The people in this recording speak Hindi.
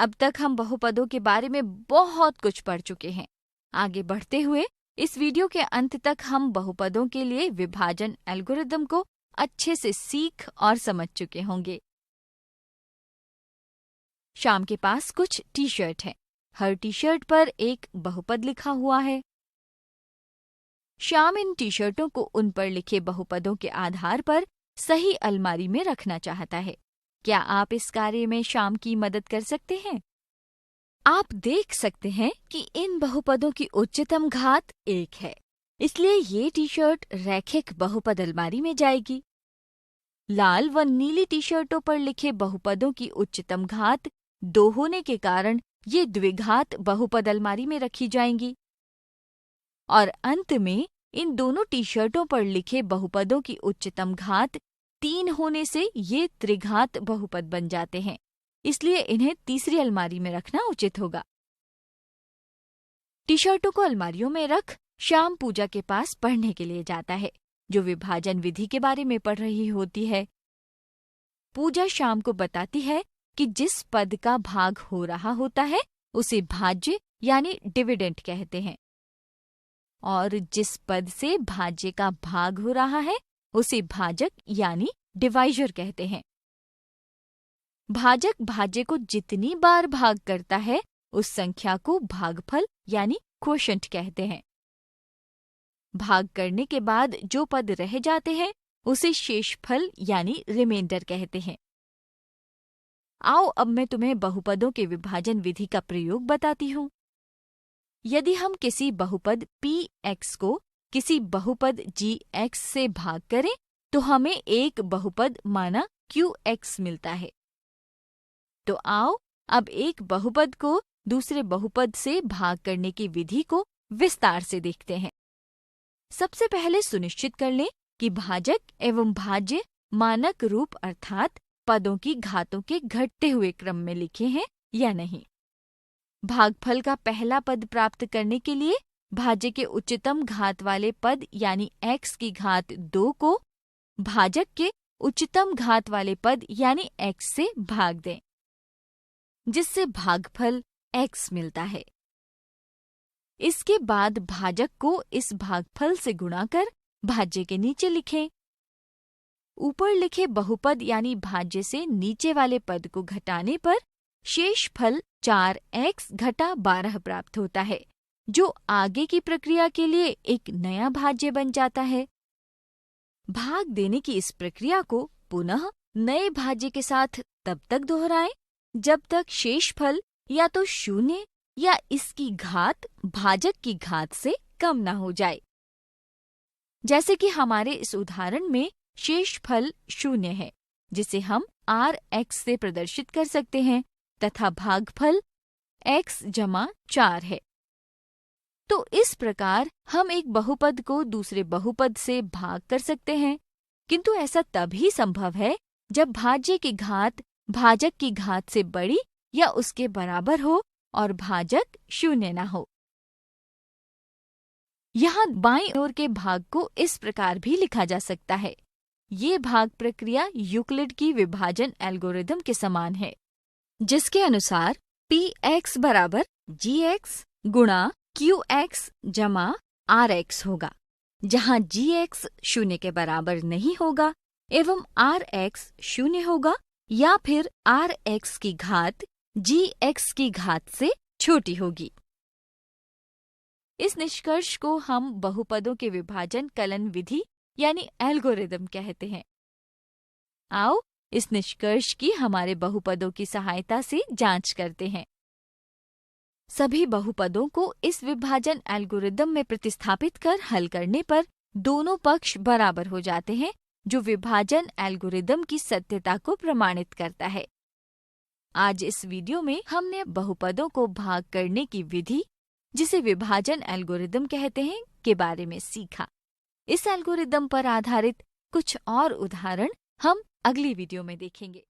अब तक हम बहुपदों के बारे में बहुत कुछ पढ़ चुके हैं। आगे बढ़ते हुए इस वीडियो के अंत तक हम बहुपदों के लिए विभाजन एल्गोरिदम को अच्छे से सीख और समझ चुके होंगे। श्याम के पास कुछ टी शर्ट है। हर टी शर्ट पर एक बहुपद लिखा हुआ है। श्याम इन टी शर्टों को उन पर लिखे बहुपदों के आधार पर सही अलमारी में रखना चाहता है। क्या आप इस कार्य में श्याम की मदद कर सकते हैं? आप देख सकते हैं कि इन बहुपदों की उच्चतम घात 1 है, इसलिए ये टी शर्ट रैखिक बहुपद अलमारी में जाएगी। लाल व नीली टी शर्टों पर लिखे बहुपदों की उच्चतम घात 2 होने के कारण ये द्विघात बहुपद अलमारी में रखी जाएंगी। और अंत में इन दोनों टी शर्टों पर लिखे बहुपदों की उच्चतम घात 3 होने से ये त्रिघात बहुपद बन जाते हैं, इसलिए इन्हें तीसरी अलमारी में रखना उचित होगा। टी शर्टों को अलमारियों में रख श्याम पूजा के पास पढ़ने के लिए जाता है, जो विभाजन विधि के बारे में पढ़ रही होती है। पूजा श्याम को बताती है कि जिस पद का भाग हो रहा होता है उसे भाज्य यानी डिविडेंड कहते हैं, और जिस पद से भाज्य का भाग हो रहा है उसे भाजक यानी डिवाइजर कहते हैं। भाजक भाज्य को जितनी बार भाग करता है उस संख्या को भागफल यानी क्वोशंट कहते हैं। भाग करने के बाद जो पद रह जाते हैं उसे शेषफल यानी रिमाइंडर कहते हैं। आओ अब मैं तुम्हें बहुपदों के विभाजन विधि का प्रयोग बताती हूँ। यदि हम किसी बहुपद px को किसी बहुपद gx से भाग करें तो हमें एक बहुपद माना qx मिलता है। तो आओ अब एक बहुपद को दूसरे बहुपद से भाग करने की विधि को विस्तार से देखते हैं। सबसे पहले सुनिश्चित कर लें कि भाजक एवं भाज्य मानक रूप अर्थात पदों की घातों के घटते हुए क्रम में लिखे हैं या नहीं। भागफल का पहला पद प्राप्त करने के लिए भाज्य के उच्चतम घात वाले पद यानी x की घात 2 को भाजक के उच्चतम घात वाले पद यानी x से भाग दें, जिससे भागफल x मिलता है। इसके बाद भाजक को इस भागफल से गुणा कर भाज्य के नीचे लिखें। ऊपर लिखे बहुपद यानी भाज्य से नीचे वाले पद को घटाने पर शेषफल 4x घटा 12 प्राप्त होता है, जो आगे की प्रक्रिया के लिए एक नया भाज्य बन जाता है। भाग देने की इस प्रक्रिया को पुनः नए भाज्य के साथ तब तक दोहराएं जब तक शेषफल या तो 0 या इसकी घात भाजक की घात से कम न हो जाए। जैसे कि हमारे इस उदाहरण में शेषफल 0 है, जिसे हम rx से प्रदर्शित कर सकते हैं, तथा भागफल x जमा 4 है। तो इस प्रकार हम एक बहुपद को दूसरे बहुपद से भाग कर सकते हैं, किंतु ऐसा तभी संभव है जब भाज्य की घात भाजक की घात से बड़ी या उसके बराबर हो और भाजक 0 न हो। यहाँ बाईं ओर के भाग को इस प्रकार भी लिखा जा सकता है। ये भाग प्रक्रिया यूक्लिड की विभाजन एल्गोरिदम के समान है, जिसके अनुसार px बराबर gx गुणा qx जमा rx होगा, जहाँ gx 0 के बराबर नहीं होगा एवं rx 0 होगा या फिर rx की घात gx की घात से छोटी होगी। इस निष्कर्ष को हम बहुपदों के विभाजन कलन विधि यानी एल्गोरिदम कहते हैं। आओ इस निष्कर्ष की हमारे बहुपदों की सहायता से जांच करते हैं। सभी बहुपदों को इस विभाजन एल्गोरिदम में प्रतिस्थापित कर हल करने पर दोनों पक्ष बराबर हो जाते हैं, जो विभाजन एल्गोरिदम की सत्यता को प्रमाणित करता है। आज इस वीडियो में हमने बहुपदों को भाग करने की विधि, जिसे विभाजन एल्गोरिदम कहते हैं, के बारे में सीखा। इस एल्गोरिदम पर आधारित कुछ और उदाहरण हम अगली वीडियो में देखेंगे।